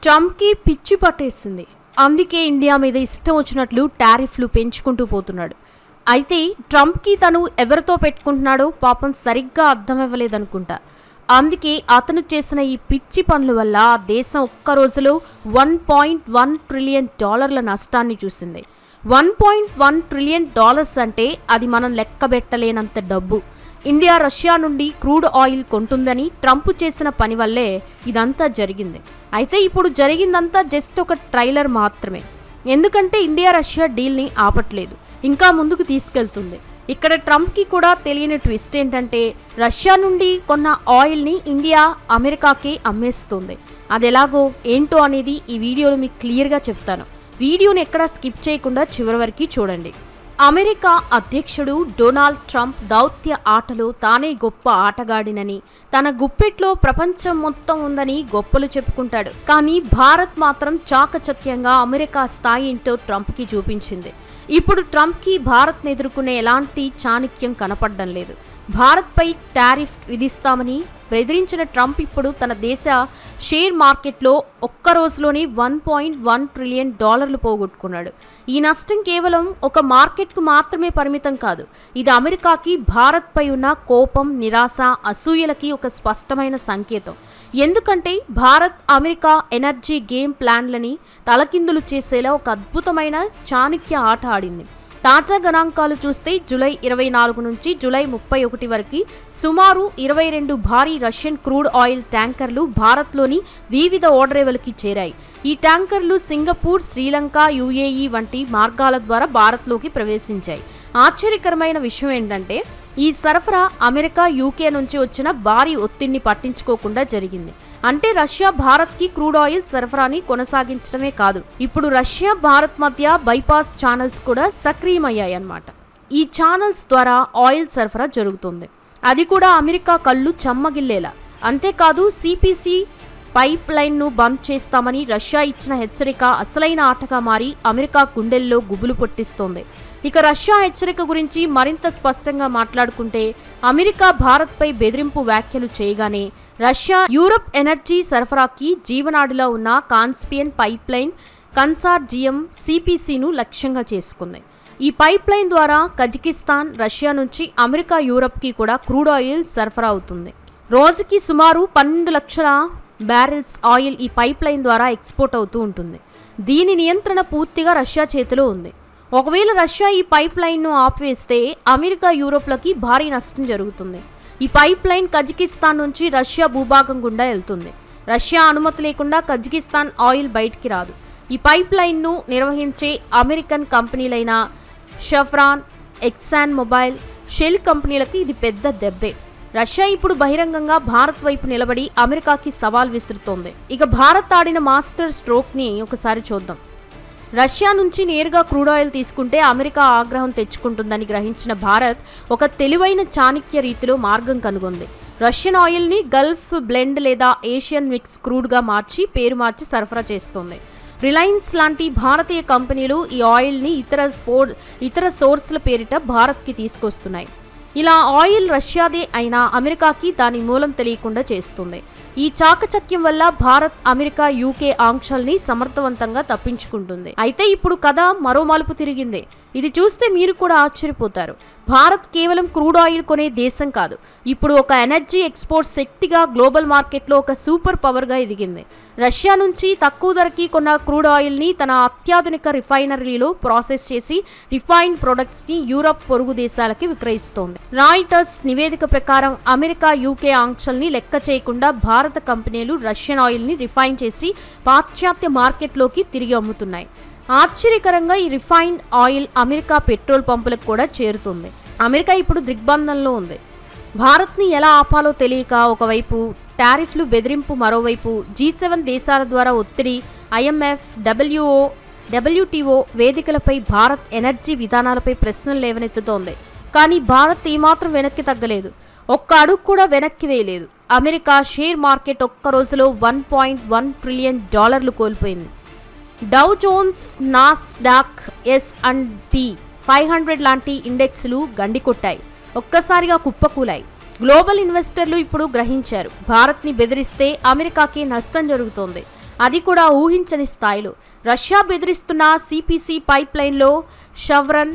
ట్రంప్కి పిచ్చి పట్టేస్తుంది. అందుకే ఇండియా మీద ఇష్టం వచ్చినట్లు టారిఫ్లు పెంచుకుంటూ పోతున్నాడు. అయితే ట్రంప్కి తను ఎవరితో పెట్టుకుంటున్నాడో పాపం సరిగ్గా అర్థమవ్వలేదనుకుంటా. అందుకే అతను చేసిన ఈ పిచ్చి పనుల వల్ల ఆ దేశం ఒక్క రోజులో $1.1 ట్రిలియన్ నష్టాన్ని చూసింది. $1.1 ట్రిలియన్ అంటే అది మనం లెక్కబెట్టలేనంత డబ్బు. ఇండియా రష్యా నుండి క్రూడ్ ఆయిల్ కొంటుందని ట్రంప్ చేసిన పని వల్లే ఇదంతా జరిగింది. అయితే ఇప్పుడు జరిగిందంతా జస్ట్ ఒక ట్రైలర్ మాత్రమే. ఎందుకంటే ఇండియా రష్యా డీల్ని ఆపట్లేదు, ఇంకా ముందుకు తీసుకెళ్తుంది. ఇక్కడ ట్రంప్కి కూడా తెలియని ట్విస్ట్ ఏంటంటే రష్యా నుండి కొన్న ఆయిల్ని ఇండియా అమెరికాకి అమ్మేస్తుంది. అది ఎలాగో ఏంటో అనేది ఈ వీడియోలో మీకు క్లియర్గా చెప్తాను. వీడియోని ఎక్కడా స్కిప్ చేయకుండా చివరి వరకు చూడండి. అమెరికా అధ్యక్షుడు డొనాల్డ్ ట్రంప్ దౌత్య ఆటలో తానే గొప్ప ఆటగాడినని, తన గుప్పెట్లో ప్రపంచం మొత్తం ఉందని గొప్పలు చెప్పుకుంటాడు. కానీ భారత్ మాత్రం చాకచక్యంగా అమెరికా స్థాయి ఏంటో ట్రంప్కి చూపించింది. ఇప్పుడు ట్రంప్కి భారత్ను ఎదుర్కొనే ఎలాంటి చాణక్యం కనపడడం లేదు. భారత్పై టారిఫ్ విధిస్తామని బెదిరించిన ట్రంప్ ఇప్పుడు తన దేశ షేర్ మార్కెట్లో ఒక్క రోజులోనే $1.1 ట్రిలియన్ పోగొట్టుకున్నాడు. ఈ నష్టం కేవలం ఒక మార్కెట్కు మాత్రమే పరిమితం కాదు. ఇది అమెరికాకి భారత్పై ఉన్న కోపం, నిరాశ, అసూయలకి ఒక స్పష్టమైన సంకేతం. ఎందుకంటే భారత్ అమెరికా ఎనర్జీ గేమ్ ప్లాన్లని తలకిందులు చేసేలా ఒక అద్భుతమైన చాణక్య ఆట ఆడింది. తాజా గణాంకాలు చూస్తే జూలై 24 నుంచి జూలై 31 వరకు సుమారు 22 భారీ రష్యన్ క్రూడ్ ఆయిల్ ట్యాంకర్లు భారత్లోని వివిధ ఓడరేవులకి చేరాయి. ఈ ట్యాంకర్లు సింగపూర్, శ్రీలంక, యుఏఈ వంటి మార్గాల ద్వారా భారత్లోకి ప్రవేశించాయి. ఆశ్చర్యకరమైన విషయం ఏంటంటే ఈ సరఫరా అమెరికా, యూకే నుంచి వచ్చిన భారీ ఒత్తిడిని పట్టించుకోకుండా జరిగింది. అంటే రష్యా భారత్కి క్రూడ్ ఆయిల్ సరఫరాని కొనసాగించడమే కాదు, ఇప్పుడు రష్యా భారత్ మధ్య బైపాస్ ఛానల్స్ కూడా సక్రియమయ్యాయన్నమాట. ఈ ఛానల్స్ ద్వారా ఆయిల్ సరఫరా జరుగుతుంది, అది కూడా అమెరికా కళ్ళు చెమ్మగిల్లేలా. అంతేకాదు సిపిసి పైప్ లైన్ను బంద్ చేస్తామని రష్యా ఇచ్చిన హెచ్చరిక అసలైన ఆటగా మారి అమెరికా గుండెల్లో గుబులు పుట్టిస్తోంది. ఇక రష్యా హెచ్చరిక గురించి మరింత స్పష్టంగా మాట్లాడుకుంటే అమెరికా భారత్పై బెదిరింపు వ్యాఖ్యలు చేయగానే రష్యా యూరప్ ఎనర్జీ సరఫరాకి జీవనాడిలో ఉన్న కాస్పియన్ పైప్ లైన్ కన్సార్జియం సిపిసిను లక్ష్యంగా చేసుకుంది. ఈ పైప్ లైన్ ద్వారా కజకిస్తాన్, రష్యా నుంచి అమెరికా, యూరప్కి కూడా క్రూడ్ ఆయిల్ సరఫరా అవుతుంది. రోజుకి సుమారు 12 లక్షల బ్యారెల్స్ ఆయిల్ ఈ పైప్ లైన్ ద్వారా ఎక్స్పోర్ట్ అవుతూ ఉంటుంది. దీని నియంత్రణ పూర్తిగా రష్యా చేతిలో ఉంది. ఒకవేళ రష్యా ఈ పైప్ లైన్ను ఆపివేస్తే అమెరికా, యూరోప్లకి భారీ నష్టం జరుగుతుంది. ఈ పైప్ లైన్ కజకిస్తాన్ నుంచి రష్యా భూభాగం గుండా వెళ్తుంది. రష్యా అనుమతి లేకుండా కజకిస్తాన్ ఆయిల్ బయటికి రాదు. ఈ పైప్ లైన్ను నిర్వహించే అమెరికన్ కంపెనీలైన షెవ్రాన్, ఎక్సాన్ మొబైల్, షెల్ కంపెనీలకి ఇది పెద్ద దెబ్బే. రష్యా ఇప్పుడు బహిరంగంగా భారత్ వైపు నిలబడి అమెరికాకి సవాల్ విసురుతోంది. ఇక భారత్ ఆడిన మాస్టర్ స్ట్రోక్ని ఒకసారి చూద్దాం. రష్యా నుంచి నేరుగా క్రూడ్ ఆయిల్ తీసుకుంటే అమెరికా ఆగ్రహం తెచ్చుకుంటుందని గ్రహించిన భారత్ ఒక తెలివైన చాణక్య రీతిలో మార్గం కనుగొంది. రష్యన్ ఆయిల్ని గల్ఫ్ బ్లెండ్ లేదా ఏషియన్ మిక్స్ క్రూడ్గా పేరు మార్చి సరఫరా చేస్తోంది. రిలయన్స్ లాంటి భారతీయ కంపెనీలు ఈ ఆయిల్ని ఇతర సోర్స్ల పేరిట భారత్కి తీసుకొస్తున్నాయి. ఇలా ఆయిల్ రష్యాదే అయినా అమెరికాకి దాని మూలం తెలియకుండా చేస్తుంది. ఈ చాకచక్యం వల్ల భారత్, అమెరికా, యూకే ఆంక్షల్ని సమర్థవంతంగా తప్పించుకుంటుంది. అయితే ఇప్పుడు కథ మరో మలుపు తిరిగింది. ఇది చూస్తే మీరు కూడా ఆశ్చర్యపోతారు. భారత్ కేవలం క్రూడ్ ఆయిల్ కొనే దేశం కాదు, ఇప్పుడు ఒక ఎనర్జీ ఎక్స్పోర్ట్ శక్తిగా గ్లోబల్ మార్కెట్లో ఒక సూపర్ పవర్గా ఎదిగింది. రష్యా నుంచి తక్కువ ధరకి కొన్న క్రూడ్ ఆయిల్ని తన అత్యాధునిక రిఫైనరీలో ప్రాసెస్ చేసి రిఫైన్డ్ ప్రొడక్ట్స్ని యూరప్ పొరుగు దేశాలకి విక్రయిస్తోంది. రాయిటర్స్ నివేదిక ప్రకారం అమెరికా, యూకే ఆంక్షల్ని లెక్క చేయకుండా భారత కంపెనీలు రష్యన్ ఆయిల్ని రిఫైన్ చేసి పాశ్చాత్య మార్కెట్లోకి తిరిగి అమ్ముతున్నాయి. ఆశ్చర్యకరంగా ఈ రిఫైన్డ్ ఆయిల్ అమెరికా పెట్రోల్ పంపులకు కూడా చేరుతుంది. అమెరికా ఇప్పుడు దిగ్బంధంలో ఉంది. భారత్ని ఎలా ఆపాలో తెలియక ఒకవైపు టారిఫ్లు బెదిరింపు, మరోవైపు G7 దేశాల ద్వారా ఒత్తిడి, IMF, WTO వేదికలపై భారత్ ఎనర్జీ విధానాలపై ప్రశ్నలు లేవనెత్తుతోంది. కానీ భారత్ ఏమాత్రం వెనక్కి తగ్గలేదు, ఒక్క అడుగు కూడా వెనక్కి వేయలేదు. అమెరికా షేర్ మార్కెట్ ఒక్క రోజులో $1.1 ట్రిలియన్ కోల్పోయింది. డౌ జోన్స్, నాస్డాక్, S&P 500 లాంటి ఇండెక్స్లు గండికొట్టాయి, ఒక్కసారిగా కుప్పకూలాయి. గ్లోబల్ ఇన్వెస్టర్లు ఇప్పుడు గ్రహించారు, భారత్ని బెదిరిస్తే అమెరికాకి నష్టం జరుగుతోంది. అది కూడా ఊహించని స్థాయిలో. రష్యా బెదిరిస్తున్న సిపిసి పైప్ లైన్లో షెవ్రాన్,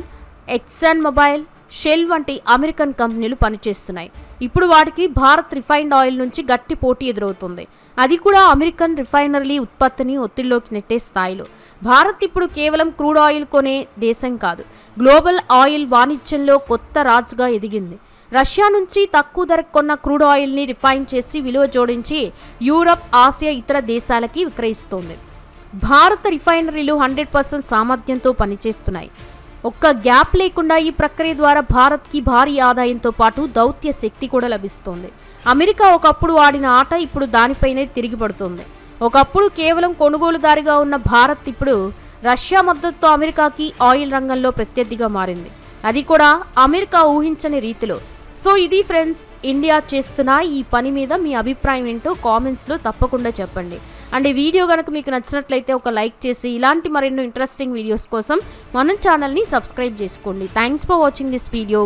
ఎక్సాన్ మొబైల్, షెల్ వంటి అమెరికన్ కంపెనీలు పనిచేస్తున్నాయి. ఇప్పుడు వాటికి భారత్ రిఫైన్డ్ ఆయిల్ నుంచి గట్టి పోటీ ఎదురవుతుంది. అది కూడా అమెరికన్ రిఫైనరీ ఉత్పత్తిని ఒత్తిడిలోకి నెట్టే స్థాయిలో. భారత్ ఇప్పుడు కేవలం క్రూడ్ ఆయిల్ కొనే దేశం కాదు, గ్లోబల్ ఆయిల్ వాణిజ్యంలో కొత్త రాజుగా ఎదిగింది. రష్యా నుంచి తక్కువ ధరకు కొన్న క్రూడ్ ఆయిల్ని రిఫైన్ చేసి విలువ జోడించి యూరప్, ఆసియా ఇతర దేశాలకి విక్రయిస్తోంది. భారత రిఫైనరీలు 100% సామర్థ్యంతో పనిచేస్తున్నాయి. ఒక్క గ్యాప్ లేకుండా ఈ ప్రక్రియ ద్వారా భారత్కి భారీ ఆదాయంతో పాటు దౌత్య శక్తి కూడా లభిస్తోంది. అమెరికా ఒకప్పుడు ఆడిన ఆట ఇప్పుడు దానిపైనే తిరిగి పడుతుంది. ఒకప్పుడు కేవలం కొనుగోలుదారిగా ఉన్న భారత్ ఇప్పుడు రష్యా మద్దతుతో అమెరికాకి ఆయిల్ రంగంలో ప్రత్యర్థిగా మారింది. అది కూడా అమెరికా ఊహించని రీతిలో. సో ఇది ఫ్రెండ్స్, ఇండియా చేస్తున్న ఈ పని మీద మీ అభిప్రాయం ఏంటో కామెంట్స్లో తప్పకుండా చెప్పండి. అండ్ ఈ వీడియో కనుక మీకు నచ్చినట్లయితే ఒక లైక్ చేసి ఇలాంటి మరెన్నో ఇంట్రెస్టింగ్ వీడియోస్ కోసం మన ఛానల్ని సబ్స్క్రైబ్ చేసుకోండి. Thanks for watching this video.